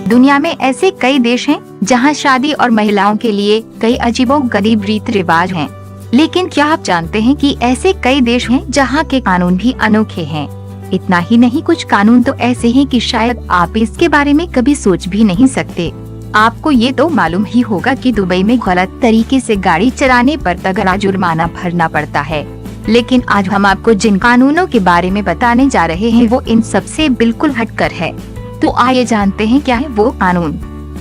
दुनिया में ऐसे कई देश हैं जहां शादी और महिलाओं के लिए कई अजीबोगरीब रीत रिवाज हैं। लेकिन क्या आप जानते हैं कि ऐसे कई देश हैं जहां के कानून भी अनोखे हैं। इतना ही नहीं, कुछ कानून तो ऐसे हैं कि शायद आप इसके बारे में कभी सोच भी नहीं सकते। आपको ये तो मालूम ही होगा कि दुबई में गलत तरीके से गाड़ी चलाने पर तगड़ा जुर्माना भरना पड़ता है। लेकिन आज हम आपको जिन कानूनों के बारे में बताने जा रहे हैं वो इन सब से बिल्कुल हटकर है। तो आइए जानते हैं क्या है वो कानून।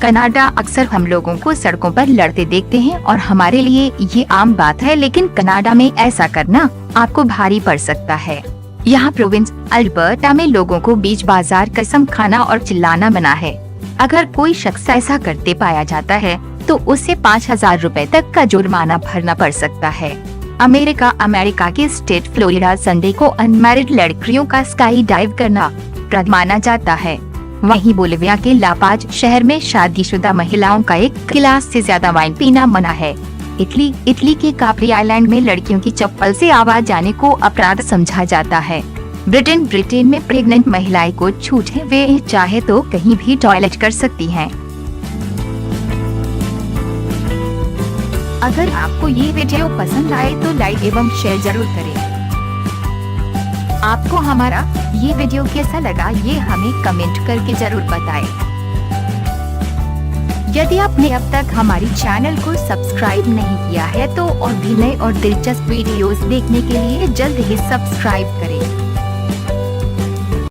कनाडा। अक्सर हम लोगों को सड़कों पर लड़ते देखते हैं और हमारे लिए ये आम बात है, लेकिन कनाडा में ऐसा करना आपको भारी पड़ सकता है। यहाँ प्रोविंस अल्बर्टा में लोगों को बीच बाजार कसम खाना और चिल्लाना मना है। अगर कोई शख्स ऐसा करते पाया जाता है तो उसे 5,000 रुपए तक का जुर्माना भरना पड़ सकता है। अमेरिका के स्टेट फ्लोरिडा संडे को अनमैरिड लड़कियों का स्काई डाइव करना अपराध माना जाता है। वहीं बोलिविया के लापाज शहर में शादीशुदा महिलाओं का एक गिलास से ज्यादा वाइन पीना मना है। इटली के काप्री आइलैंड में लड़कियों की चप्पल से आवाज आने को अपराध समझा जाता है। ब्रिटेन में प्रेग्नेंट महिलाएं को छूट है, वे चाहे तो कहीं भी टॉयलेट कर सकती हैं। अगर आपको ये वीडियो पसंद आए तो लाइक एवं शेयर जरूर करें। आपको हमारा ये वीडियो कैसा लगा ये हमें कमेंट करके जरूर बताएं। यदि आपने अब तक हमारी चैनल को सब्सक्राइब नहीं किया है तो और भी नए और दिलचस्प वीडियोस देखने के लिए जल्द ही सब्सक्राइब करें।